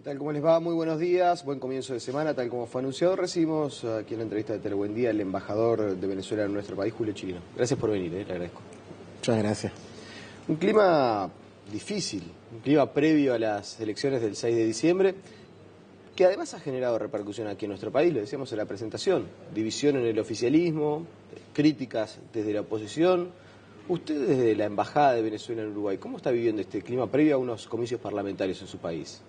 ¿Qué tal? ¿Cómo les va? Muy buenos días, buen comienzo de semana. Tal como fue anunciado, recibimos aquí en la entrevista de Telebuendía Día al embajador de Venezuela en nuestro país, Julio Chirino. Gracias por venir, le agradezco. Muchas gracias. Un clima difícil, un clima previo a las elecciones del 6 de diciembre, que además ha generado repercusión aquí en nuestro país, lo decíamos en la presentación, división en el oficialismo, críticas desde la oposición. Usted desde la Embajada de Venezuela en Uruguay, ¿cómo está viviendo este clima previo a unos comicios parlamentarios en su país?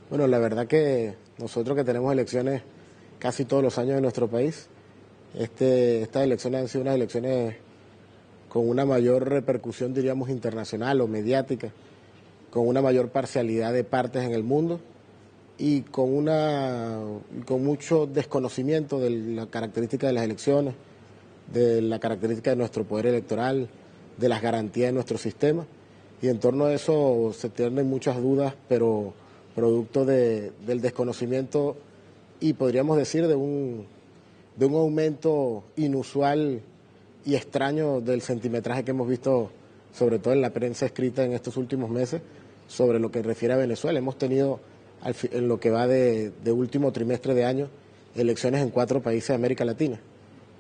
Bueno, la verdad que nosotros que tenemos elecciones casi todos los años en nuestro país, estas elecciones han sido unas elecciones con una mayor repercusión, diríamos, internacional o mediática, con una mayor parcialidad de partes en el mundo y con mucho desconocimiento de la característica de las elecciones, de la característica de nuestro poder electoral, de las garantías de nuestro sistema. Y en torno a eso se tienen muchas dudas, pero producto del desconocimiento y podríamos decir de un aumento inusual y extraño del centimetraje que hemos visto, sobre todo en la prensa escrita en estos últimos meses, sobre lo que refiere a Venezuela. Hemos tenido, en lo que va de último trimestre de año, elecciones en 4 países de América Latina.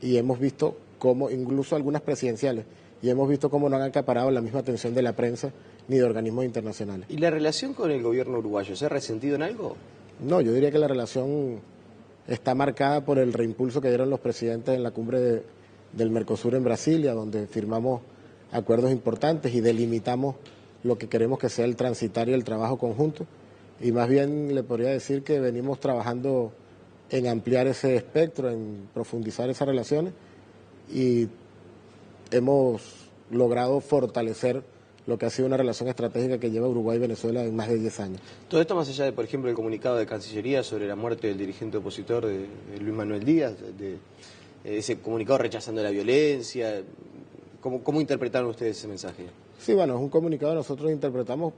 Y hemos visto cómo, incluso algunas presidenciales, y hemos visto cómo no han acaparado la misma atención de la prensa ni de organismos internacionales. ¿Y la relación con el gobierno uruguayo se ha resentido en algo? No, yo diría que la relación está marcada por el reimpulso que dieron los presidentes en la cumbre del Mercosur en Brasilia, donde firmamos acuerdos importantes y delimitamos lo que queremos que sea el transitar y el trabajo conjunto. Y más bien le podría decir que venimos trabajando en ampliar ese espectro, en profundizar esas relaciones y hemos logrado fortalecer lo que ha sido una relación estratégica que lleva Uruguay y Venezuela en más de 10 años. Todo esto más allá de, por ejemplo, el comunicado de Cancillería sobre la muerte del dirigente opositor de Luis Manuel Díaz, de ese comunicado rechazando la violencia. ¿Cómo interpretaron ustedes ese mensaje? Sí, bueno, es un comunicado que nosotros interpretamos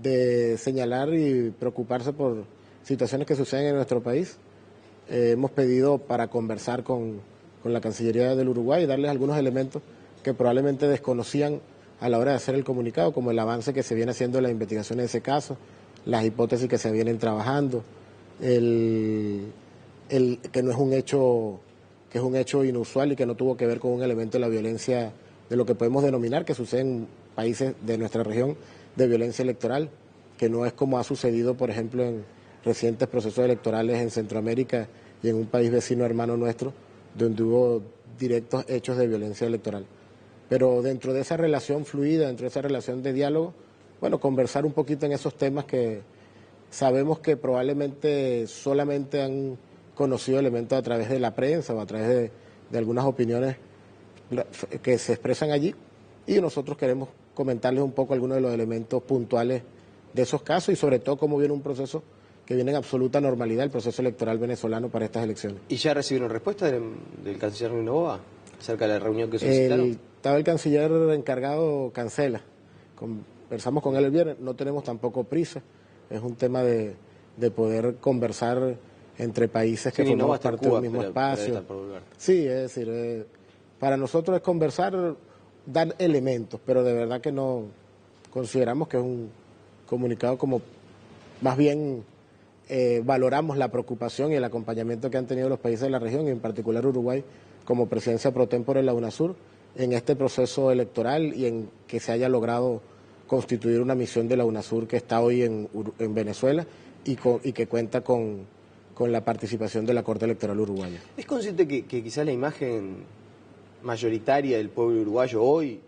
de señalar y preocuparse por situaciones que suceden en nuestro país. Hemos pedido para conversar con la Cancillería del Uruguay y darles algunos elementos que probablemente desconocían a la hora de hacer el comunicado, como el avance que se viene haciendo en la investigación de ese caso, las hipótesis que se vienen trabajando, que no es un hecho, que es un hecho inusual y que no tuvo que ver con un elemento de la violencia, de lo que podemos denominar que sucede en países de nuestra región de violencia electoral, que no es como ha sucedido, por ejemplo, en recientes procesos electorales en Centroamérica y en un país vecino hermano nuestro, donde hubo directos hechos de violencia electoral. Pero dentro de esa relación fluida, dentro de esa relación de diálogo, bueno, conversar un poquito en esos temas que sabemos que probablemente solamente han conocido elementos a través de la prensa o a través de algunas opiniones que se expresan allí, y nosotros queremos comentarles un poco algunos de los elementos puntuales de esos casos y sobre todo cómo viene un proceso que viene en absoluta normalidad, el proceso electoral venezolano para estas elecciones. ¿Y ya recibieron respuesta del canciller Luis Noboa acerca de la reunión que solicitaron? Estaba el canciller encargado, Cancela. Conversamos con él el viernes, no tenemos tampoco prisa, es un tema de poder conversar entre países que formamos parte del mismo espacio. Sí, es decir, para nosotros es conversar, dar elementos, pero de verdad que no consideramos que es un comunicado como más bien valoramos la preocupación y el acompañamiento que han tenido los países de la región, y en particular Uruguay como presidencia pro tempore en la UNASUR, en este proceso electoral y en que se haya logrado constituir una misión de la UNASUR que está hoy en Venezuela y que cuenta con la participación de la Corte Electoral Uruguaya. ¿Es consciente que quizás la imagen mayoritaria del pueblo uruguayo hoy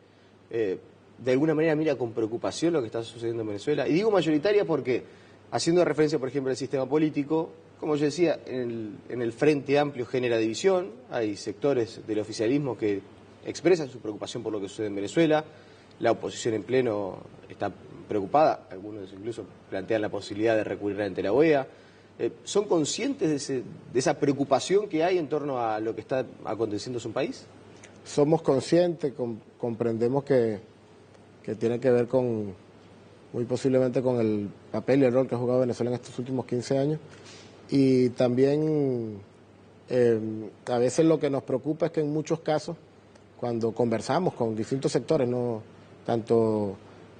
de alguna manera mira con preocupación lo que está sucediendo en Venezuela? Y digo mayoritaria porque, haciendo referencia, por ejemplo, al sistema político, como yo decía, en el Frente Amplio genera división, hay sectores del oficialismo que expresan su preocupación por lo que sucede en Venezuela, la oposición en pleno está preocupada, algunos incluso plantean la posibilidad de recurrir ante la OEA. ¿Son conscientes de esa preocupación que hay en torno a lo que está aconteciendo en su país? Somos conscientes, comprendemos que tiene que ver muy posiblemente con el papel y el rol que ha jugado Venezuela en estos últimos 15 años. Y también a veces lo que nos preocupa es que en muchos casos, cuando conversamos con distintos sectores, no tanto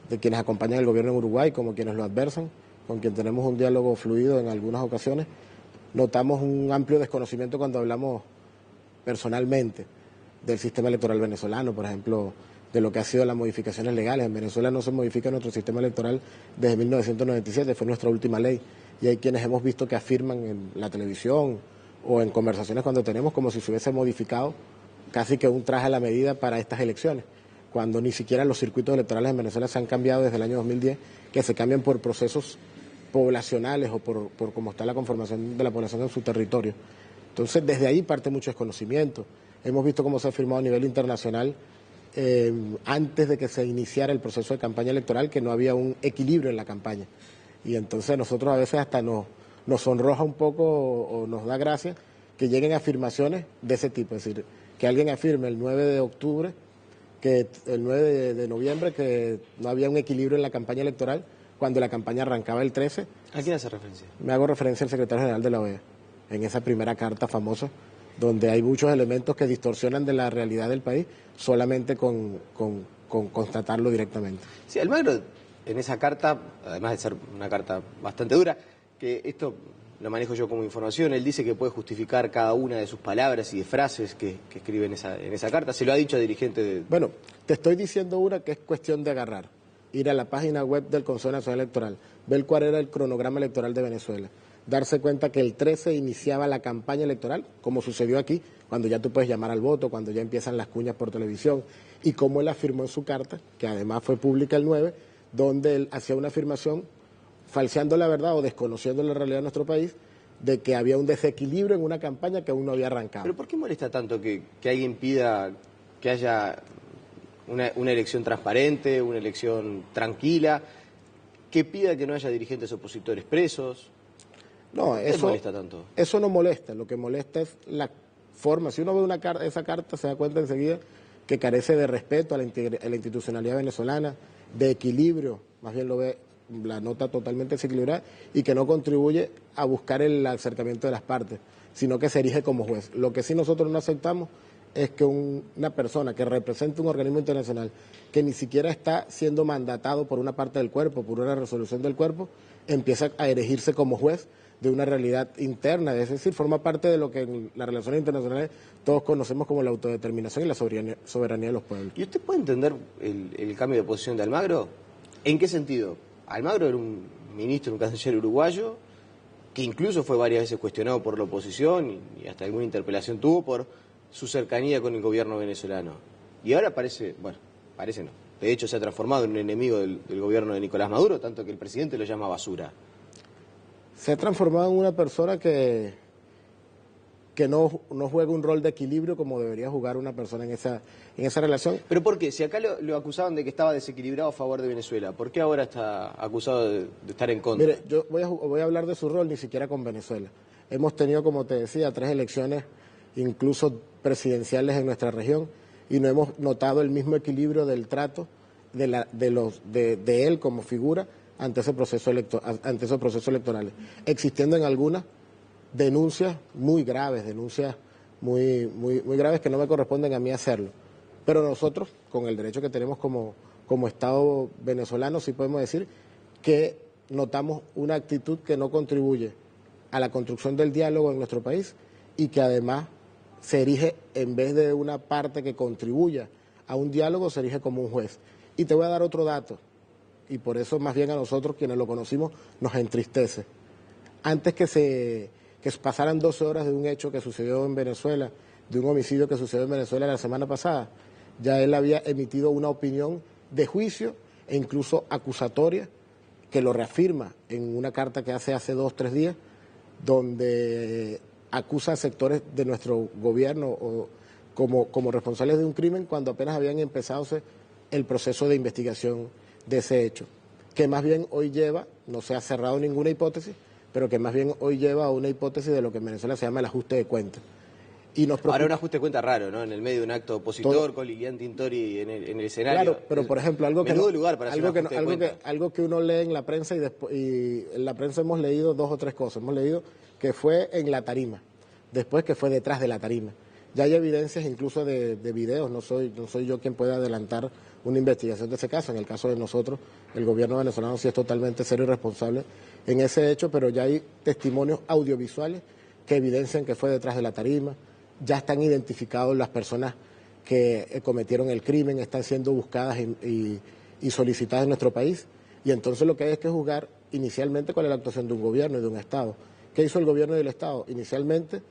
de quienes acompañan al gobierno en Uruguay como quienes lo adversan, con quien tenemos un diálogo fluido en algunas ocasiones, notamos un amplio desconocimiento cuando hablamos personalmente del sistema electoral venezolano, por ejemplo, de lo que ha sido las modificaciones legales. En Venezuela no se modifica nuestro sistema electoral desde 1997, fue nuestra última ley, y hay quienes hemos visto que afirman en la televisión o en conversaciones cuando tenemos como si se hubiese modificado casi que un traje a la medida para estas elecciones, cuando ni siquiera los circuitos electorales en Venezuela se han cambiado desde el año 2010, que se cambian por procesos poblacionales o por cómo está la conformación de la población en su territorio. Entonces, desde ahí parte mucho desconocimiento. Hemos visto cómo se ha firmado a nivel internacional antes de que se iniciara el proceso de campaña electoral, que no había un equilibrio en la campaña. Y entonces nosotros a veces hasta nos sonroja un poco o nos da gracia que lleguen afirmaciones de ese tipo. Es decir, que alguien afirme el 9 de octubre, que el 9 de noviembre, que no había un equilibrio en la campaña electoral, cuando la campaña arrancaba el 13. ¿A quién hace referencia? Me hago referencia al secretario general de la OEA, en esa primera carta famosa, donde hay muchos elementos que distorsionan de la realidad del país solamente con constatarlo directamente. Sí, Almagro, en esa carta, además de ser una carta bastante dura, que esto lo manejo yo como información, él dice que puede justificar cada una de sus palabras y de frases que escribe en esa carta. Se lo ha dicho a dirigentes de... Bueno, te estoy diciendo una que es cuestión de agarrar. Ir a la página web del Consejo Nacional Electoral, ver cuál era el cronograma electoral de Venezuela, darse cuenta que el 13 iniciaba la campaña electoral, como sucedió aquí, cuando ya tú puedes llamar al voto, cuando ya empiezan las cuñas por televisión, y como él afirmó en su carta, que además fue pública el 9, donde él hacía una afirmación falseando la verdad o desconociendo la realidad de nuestro país, de que había un desequilibrio en una campaña que aún no había arrancado. ¿Pero por qué molesta tanto que alguien pida que haya una elección transparente, una elección tranquila, que pida que no haya dirigentes opositores presos? No, ¿Qué molesta tanto? Eso no molesta, lo que molesta es la forma. Si uno ve esa carta se da cuenta enseguida que carece de respeto a la institucionalidad venezolana, de equilibrio, más bien lo ve la nota totalmente desequilibrada, y que no contribuye a buscar el acercamiento de las partes, sino que se erige como juez. Lo que sí nosotros no aceptamos es que una persona que representa un organismo internacional que ni siquiera está siendo mandatado por una parte del cuerpo, por una resolución del cuerpo, empieza a erigirse como juez de una realidad interna, es decir, forma parte de lo que en las relaciones internacionales todos conocemos como la autodeterminación y la soberanía de los pueblos. ¿Y usted puede entender el cambio de posición de Almagro? ¿En qué sentido? Almagro era un ministro, un canciller uruguayo, que incluso fue varias veces cuestionado por la oposición y hasta alguna interpelación tuvo por su cercanía con el gobierno venezolano. Y ahora parece no, de hecho se ha transformado en un enemigo del gobierno de Nicolás Maduro, tanto que el presidente lo llama basura. Se ha transformado en una persona que no juega un rol de equilibrio como debería jugar una persona en esa relación. ¿Pero por qué? Si acá lo acusaban de que estaba desequilibrado a favor de Venezuela, ¿por qué ahora está acusado de estar en contra? Mire, yo voy a hablar de su rol ni siquiera con Venezuela. Hemos tenido, como te decía, 3 elecciones, incluso presidenciales en nuestra región, y no hemos notado el mismo equilibrio del trato de él como figura ante esos procesos electorales, existiendo en algunas denuncias muy graves, muy graves que no me corresponden a mí hacerlo. Pero nosotros, con el derecho que tenemos como Estado venezolano, sí podemos decir que notamos una actitud que no contribuye a la construcción del diálogo en nuestro país y que además se erige, en vez de una parte que contribuya a un diálogo, se erige como un juez. Y te voy a dar otro dato, y por eso más bien a nosotros, quienes lo conocimos, nos entristece. Antes que pasaran 12 horas de un hecho que sucedió en Venezuela, de un homicidio que sucedió en Venezuela la semana pasada, ya él había emitido una opinión de juicio e incluso acusatoria, que lo reafirma en una carta que hace 2 o 3 días, donde acusa a sectores de nuestro gobierno como responsables de un crimen cuando apenas habían empezado el proceso de investigación de ese hecho, que más bien hoy lleva, no se ha cerrado ninguna hipótesis, pero que más bien hoy lleva a una hipótesis de lo que en Venezuela se llama el ajuste de cuentas. Y ahora un ajuste de cuenta raro, ¿no? En el medio de un acto opositor, con Lilian Tintori en el escenario. Claro, pero por ejemplo, algo que uno lee en la prensa y en la prensa hemos leído 2 o 3 cosas. Hemos leído que fue en la tarima, después que fue detrás de la tarima. Ya hay evidencias incluso de videos, no soy yo quien pueda adelantar una investigación de ese caso. En el caso de nosotros, el gobierno venezolano sí es totalmente serio y responsable en ese hecho, pero ya hay testimonios audiovisuales que evidencian que fue detrás de la tarima, ya están identificados las personas que cometieron el crimen, están siendo buscadas y solicitadas en nuestro país, y entonces lo que hay es que juzgar inicialmente cuál es la actuación de un gobierno y de un Estado. ¿Qué hizo el gobierno y el Estado? Inicialmente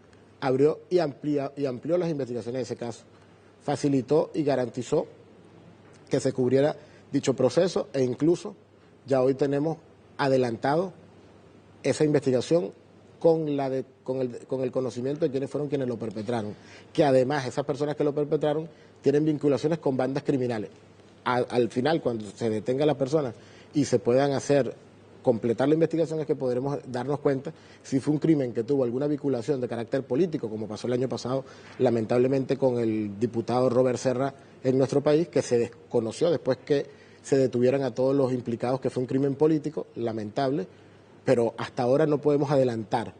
abrió y amplió las investigaciones de ese caso, facilitó y garantizó que se cubriera dicho proceso e incluso ya hoy tenemos adelantado esa investigación con el conocimiento de quiénes fueron quienes lo perpetraron, que además esas personas que lo perpetraron tienen vinculaciones con bandas criminales. Al final, cuando se detenga a las personas y se puedan completar la investigación, es que podremos darnos cuenta si fue un crimen que tuvo alguna vinculación de carácter político, como pasó el año pasado, lamentablemente, con el diputado Robert Serra en nuestro país, que se desconoció después que se detuvieran a todos los implicados, que fue un crimen político, lamentable, pero hasta ahora no podemos adelantar.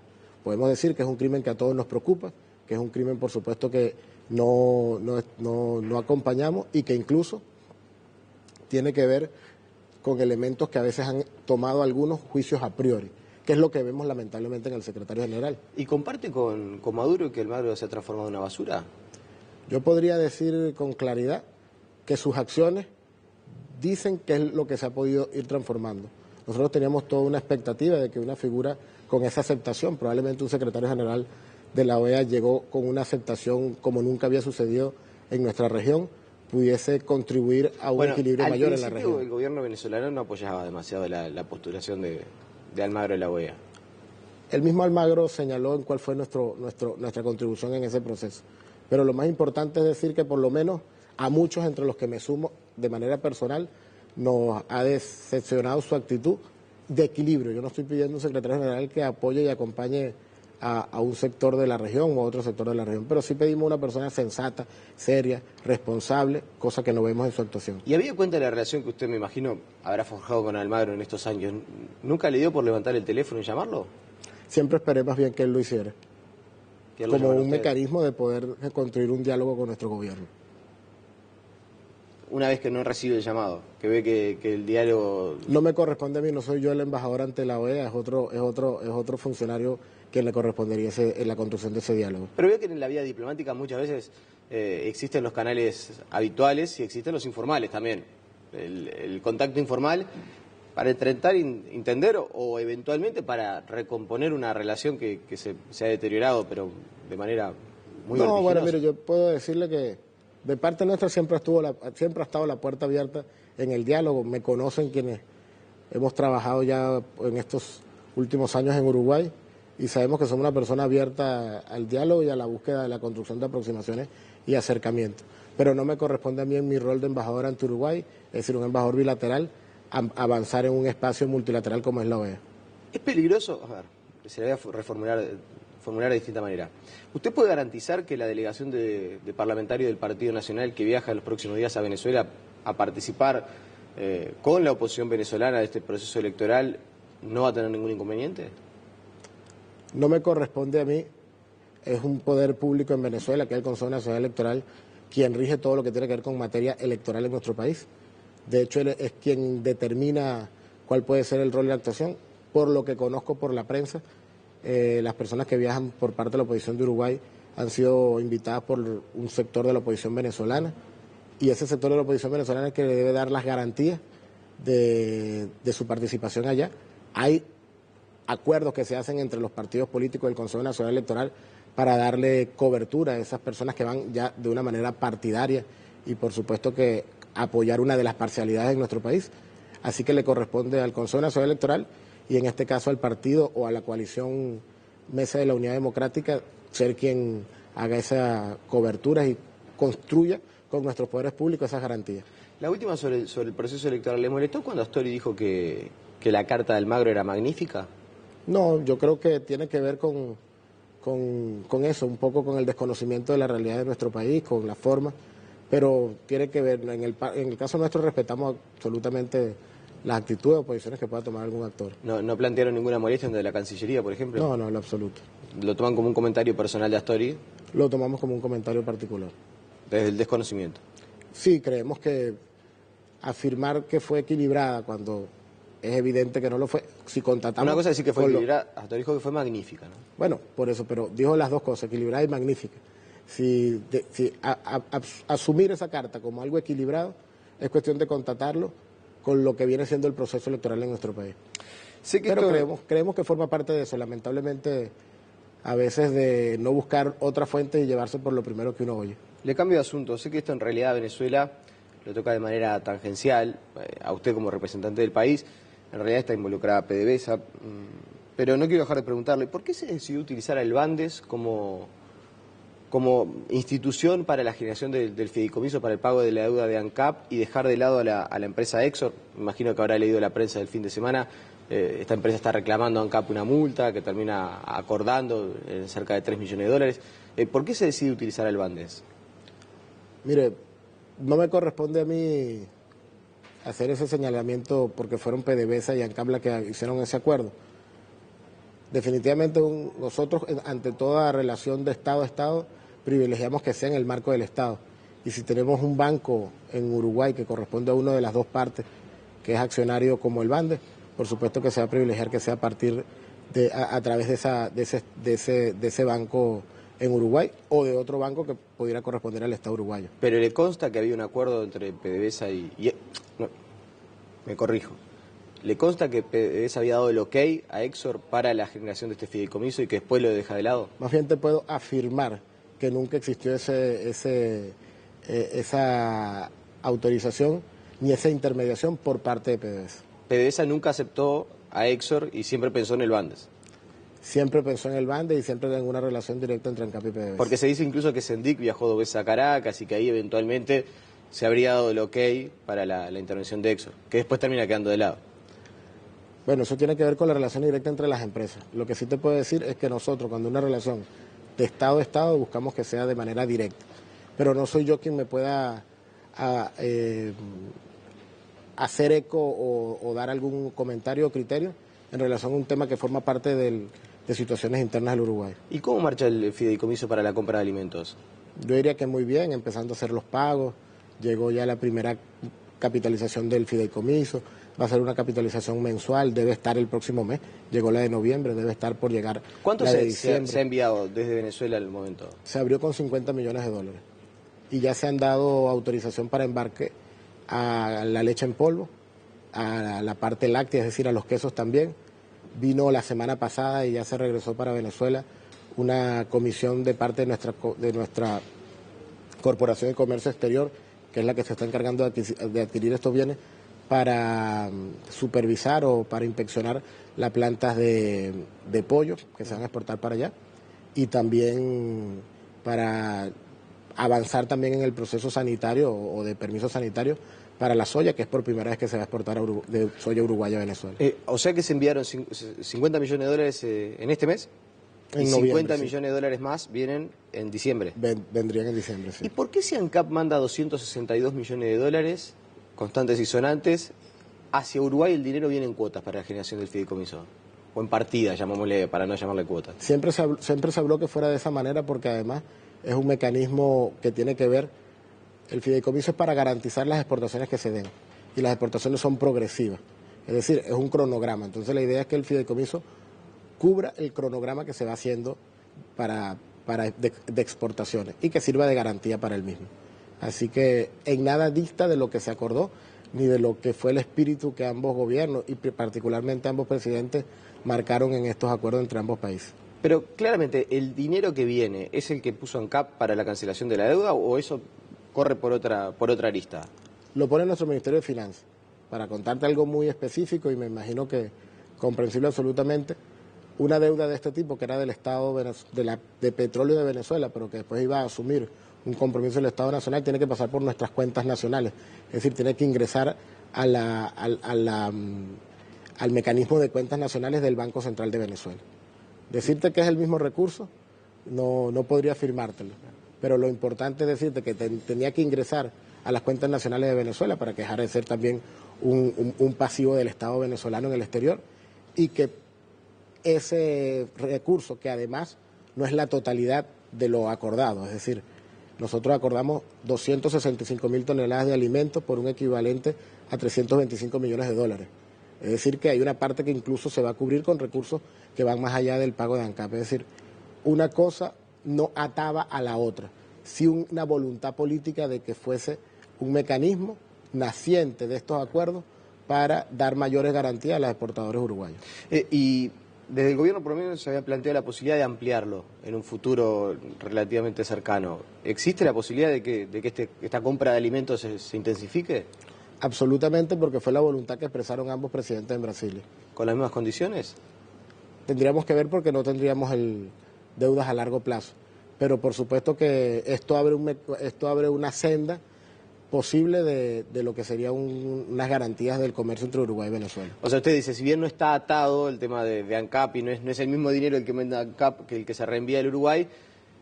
Podemos decir que es un crimen que a todos nos preocupa, que es un crimen, por supuesto, que no acompañamos y que incluso tiene que ver con elementos que a veces han tomado algunos juicios a priori, que es lo que vemos lamentablemente en el secretario general. ¿Y comparte con Maduro que el Magro se ha transformado en una basura? Yo podría decir con claridad que sus acciones dicen que es lo que se ha podido ir transformando. Nosotros teníamos toda una expectativa de que una figura con esa aceptación, probablemente un secretario general de la OEA llegó con una aceptación como nunca había sucedido en nuestra región, pudiese contribuir a un equilibrio mayor en la región. El gobierno venezolano no apoyaba demasiado la postulación de Almagro en la OEA. El mismo Almagro señaló en cuál fue nuestra contribución en ese proceso. Pero lo más importante es decir que por lo menos a muchos, entre los que me sumo de manera personal, nos ha decepcionado su actitud de equilibrio. Yo no estoy pidiendo un secretario general que apoye y acompañe a un sector de la región o a otro sector de la región, pero sí pedimos una persona sensata, seria, responsable, cosa que no vemos en su actuación. Y había cuenta de la relación que usted, me imagino, habrá forjado con Almagro en estos años. ¿Nunca le dio por levantar el teléfono y llamarlo? Siempre esperé más bien que él lo hiciera, como un mecanismo de poder construir un diálogo con nuestro gobierno. Una vez que no recibe el llamado, que ve que el diálogo... No me corresponde a mí, no soy yo el embajador ante la OEA, es otro funcionario quien le correspondería en la construcción de ese diálogo. Pero veo que en la vía diplomática muchas veces existen los canales habituales y existen los informales también. El contacto informal para intentar entender o eventualmente para recomponer una relación que se ha deteriorado, pero de manera muy vertiginosa. No, bueno, mire, yo puedo decirle que de parte nuestra siempre ha estado la puerta abierta en el diálogo. Me conocen quienes hemos trabajado ya en estos últimos años en Uruguay y sabemos que somos una persona abierta al diálogo y a la búsqueda de la construcción de aproximaciones y acercamientos. Pero no me corresponde a mí en mi rol de embajador ante Uruguay, es decir, un embajador bilateral, avanzar en un espacio multilateral como es la OEA. Es peligroso, a ver, se le voy a formular de distinta manera. ¿Usted puede garantizar que la delegación de parlamentarios del Partido Nacional que viaja en los próximos días a Venezuela a participar con la oposición venezolana de este proceso electoral no va a tener ningún inconveniente? No me corresponde a mí, es un poder público en Venezuela, que es el Consejo Nacional Electoral, quien rige todo lo que tiene que ver con materia electoral en nuestro país. De hecho, él es quien determina cuál puede ser el rol de la actuación. Por lo que conozco por la prensa, las personas que viajan por parte de la oposición de Uruguay han sido invitadas por un sector de la oposición venezolana y ese sector de la oposición venezolana es que le debe dar las garantías de su participación allá. Hay acuerdos que se hacen entre los partidos políticos del Consejo Nacional Electoral para darle cobertura a esas personas que van ya de una manera partidaria y por supuesto que apoyar una de las parcialidades en nuestro país. Así que le corresponde al Consejo Nacional Electoral y en este caso al partido o a la coalición Mesa de la Unidad Democrática ser quien haga esa cobertura y construya con nuestros poderes públicos esas garantías. La última sobre el proceso electoral. ¿Le molestó cuando Astori dijo que la carta de Almagro era magnífica? No, yo creo que tiene que ver con eso, un poco con el desconocimiento de la realidad de nuestro país, con la forma, pero tiene que ver, en el caso nuestro respetamos absolutamente las actitudes o posiciones que pueda tomar algún actor. ¿No plantearon ninguna molestia de la Cancillería, por ejemplo? No, en lo absoluto. ¿Lo toman como un comentario personal de Astori? Lo tomamos como un comentario particular. Desde el desconocimiento. Sí, creemos que afirmar que fue equilibrada cuando es evidente que no lo fue, si contratamos... Una cosa es decir que fue equilibrada, hasta dijo que fue magnífica, ¿no? Bueno, por eso, pero dijo las dos cosas, equilibrada y magnífica. Si asumir esa carta como algo equilibrado, es cuestión de contratarlo con lo que viene siendo el proceso electoral en nuestro país. Sé que pero creemos que forma parte de eso, lamentablemente, a veces de no buscar otra fuente y llevarse por lo primero que uno oye. Le cambio de asunto. Sé que esto en realidad a Venezuela lo toca de manera tangencial, a usted como representante del país, en realidad está involucrada PDVSA, pero no quiero dejar de preguntarle, ¿por qué se decidió utilizar al Bandes como institución para la generación del fideicomiso para el pago de la deuda de ANCAP y dejar de lado a la empresa Exor? Me imagino que habrá leído la prensa del fin de semana. Esta empresa está reclamando a ANCAP una multa que termina acordando en cerca de 3 millones de dólares. ¿Por qué se decide utilizar al Bandes? Mire, no me corresponde a mí hacer ese señalamiento porque fueron PDVSA y ANCAP las que hicieron ese acuerdo. Definitivamente nosotros, ante toda relación de Estado a Estado, privilegiamos que sea en el marco del Estado. Y si tenemos un banco en Uruguay que corresponde a una de las dos partes, que es accionario como el Bandes, por supuesto que se va a privilegiar que sea a través de ese banco en Uruguay o de otro banco que pudiera corresponder al Estado uruguayo. Pero le consta que había un acuerdo entre PDVSA no, me corrijo. ¿Le consta que PDVSA había dado el ok a Exor para la generación de este fideicomiso y que después lo deja de lado? Más bien te puedo afirmar que nunca existió esa autorización ni esa intermediación por parte de PDVSA. PDVSA nunca aceptó a Exor y siempre pensó en el Bandes. Siempre pensó en el Bandes y siempre en una relación directa entre ANCAP y PDVSA. Porque se dice incluso que Sendik viajó 2 veces a Caracas y que ahí eventualmente se habría dado el ok para la intervención de Exor, que después termina quedando de lado. Bueno, eso tiene que ver con la relación directa entre las empresas. Lo que sí te puedo decir es que nosotros, cuando una relación de Estado a Estado, buscamos que sea de manera directa. Pero no soy yo quien me pueda hacer eco o dar algún comentario o criterio en relación a un tema que forma parte de situaciones internas del Uruguay. ¿Y cómo marcha el fideicomiso para la compra de alimentos? Yo diría que muy bien, empezando a hacer los pagos, llegó ya la primera capitalización del fideicomiso, va a ser una capitalización mensual, debe estar el próximo mes, llegó la de noviembre, debe estar por llegar ¿Cuánto la de diciembre. se ha enviado desde Venezuela al momento? Se abrió con 50 millones de dólares y ya se han dado autorización para embarque a la leche en polvo, a la parte láctea, es decir, a los quesos también. Vino la semana pasada y ya se regresó para Venezuela una comisión de parte de nuestra Corporación de Comercio Exterior, que es la que se está encargando de adquirir estos bienes, para supervisar o para inspeccionar las plantas de pollo que se van a exportar para allá y también para avanzar también en el proceso sanitario o de permiso sanitario para la soya, que es por primera vez que se va a exportar de soya uruguaya a Venezuela. O sea que se enviaron 50 millones de dólares en este mes en y noviembre, 50 sí. millones de dólares más vienen en diciembre. Vendrían en diciembre, sí. ¿Y por qué si ANCAP manda 262 millones de dólares, constantes y sonantes, hacia Uruguay el dinero viene en cuotas para la generación del fideicomiso? O en partida, llamémosle, para no llamarle cuotas. Siempre se habló que fuera de esa manera porque además es un mecanismo que tiene que ver, el fideicomiso es para garantizar las exportaciones que se den y las exportaciones son progresivas, es decir, es un cronograma. Entonces la idea es que el fideicomiso cubra el cronograma que se va haciendo de exportaciones y que sirva de garantía para el mismo. Así que en nada dista de lo que se acordó ni de lo que fue el espíritu que ambos gobiernos y particularmente ambos presidentes marcaron en estos acuerdos entre ambos países. Pero claramente, ¿el dinero que viene es el que puso ANCAP para la cancelación de la deuda o eso corre por otra arista? Lo pone nuestro Ministerio de Finanzas. Para contarte algo muy específico y me imagino que comprensible absolutamente, una deuda de este tipo que era del Estado de Petróleo de Venezuela, pero que después iba a asumir un compromiso del Estado Nacional, tiene que pasar por nuestras cuentas nacionales. Es decir, tiene que ingresar al mecanismo de cuentas nacionales del Banco Central de Venezuela. Decirte que es el mismo recurso, no podría afirmártelo. Pero lo importante es decirte que tenía que ingresar a las cuentas nacionales de Venezuela para que dejara de ser también un pasivo del Estado venezolano en el exterior y que ese recurso, que además no es la totalidad de lo acordado. Es decir, nosotros acordamos 265.000 toneladas de alimentos por un equivalente a 325 millones de dólares. Es decir, que hay una parte que incluso se va a cubrir con recursos que van más allá del pago de ANCAP. Es decir, una cosa no ataba a la otra, sí una voluntad política de que fuese un mecanismo naciente de estos acuerdos para dar mayores garantías a los exportadores uruguayos. Y desde el gobierno por lo menos se había planteado la posibilidad de ampliarlo en un futuro relativamente cercano. ¿Existe la posibilidad de que esta compra de alimentos se intensifique? Absolutamente, porque fue la voluntad que expresaron ambos presidentes en Brasilia. ¿Con las mismas condiciones? Tendríamos que ver porque no tendríamos deudas a largo plazo. Pero por supuesto que esto abre una senda posible de lo que serían unas garantías del comercio entre Uruguay y Venezuela. O sea, usted dice, si bien no está atado el tema de ANCAP y no es el mismo dinero el que manda ANCAP que el que se reenvía al Uruguay,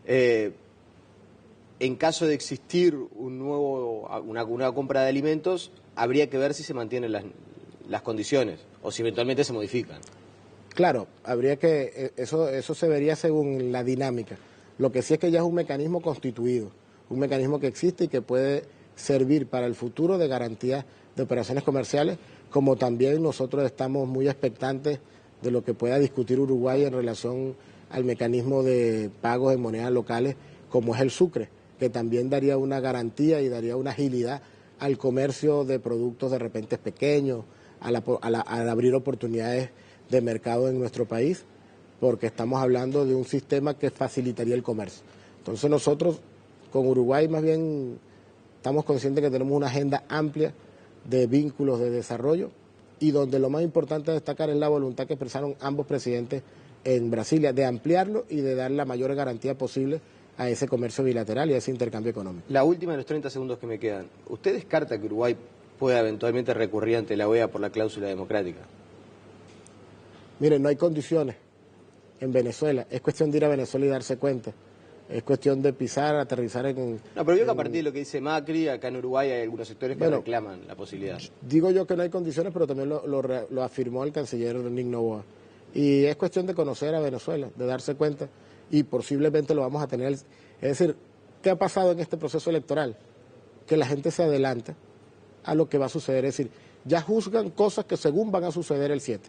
en caso de existir una compra de alimentos, habría que ver si se mantienen las condiciones o si eventualmente se modifican. Claro, habría que eso se vería según la dinámica. Lo que sí es que ya es un mecanismo constituido, un mecanismo que existe y que puede servir para el futuro de garantía de operaciones comerciales, como también nosotros estamos muy expectantes de lo que pueda discutir Uruguay en relación al mecanismo de pagos en monedas locales, como es el sucre, que también daría una garantía y daría una agilidad al comercio de productos de repente pequeños, al abrir oportunidades de mercado en nuestro país, porque estamos hablando de un sistema que facilitaría el comercio. Entonces nosotros con Uruguay más bien estamos conscientes que tenemos una agenda amplia de vínculos de desarrollo y donde lo más importante a destacar es la voluntad que expresaron ambos presidentes en Brasilia de ampliarlo y de dar la mayor garantía posible a ese comercio bilateral y a ese intercambio económico. La última de los 30 segundos que me quedan. ¿Usted descarta que Uruguay pueda eventualmente recurrir ante la OEA por la cláusula democrática? Miren, no hay condiciones en Venezuela. Es cuestión de ir a Venezuela y darse cuenta. Es cuestión de pisar, aterrizar en... No, pero yo que a partir de lo que dice Macri, acá en Uruguay hay algunos sectores que reclaman la posibilidad. Digo yo que no hay condiciones, pero también lo afirmó el canciller Nick Noboa. Y es cuestión de conocer a Venezuela, de darse cuenta, y posiblemente lo vamos a tener. Es decir, ¿qué ha pasado en este proceso electoral? Que la gente se adelanta a lo que va a suceder. Es decir, ya juzgan cosas que según van a suceder el 7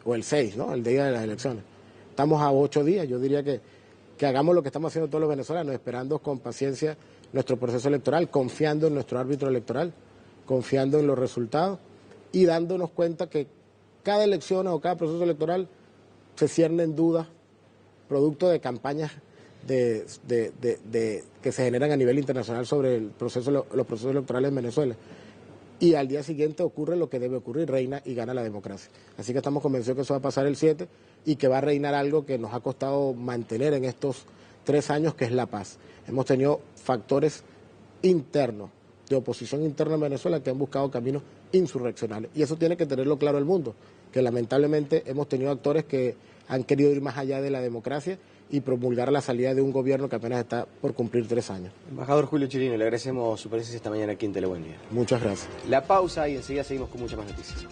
o el 6, ¿no? El día de las elecciones. Estamos a 8 días, yo diría que hagamos lo que estamos haciendo todos los venezolanos, esperando con paciencia nuestro proceso electoral, confiando en nuestro árbitro electoral, confiando en los resultados y dándonos cuenta que cada elección o cada proceso electoral se ciernen dudas producto de campañas que se generan a nivel internacional sobre los procesos electorales en Venezuela. Y al día siguiente ocurre lo que debe ocurrir, reina y gana la democracia. Así que estamos convencidos que eso va a pasar el 7 y que va a reinar algo que nos ha costado mantener en estos 3 años, que es la paz. Hemos tenido factores internos, de oposición interna en Venezuela, que han buscado caminos insurreccionales. Y eso tiene que tenerlo claro el mundo, que lamentablemente hemos tenido actores que han querido ir más allá de la democracia y promulgar la salida de un gobierno que apenas está por cumplir 3 años. Embajador Julio Chirino, le agradecemos su presencia esta mañana aquí en Telebuen Día. Muchas gracias. La pausa y enseguida seguimos con muchas más noticias.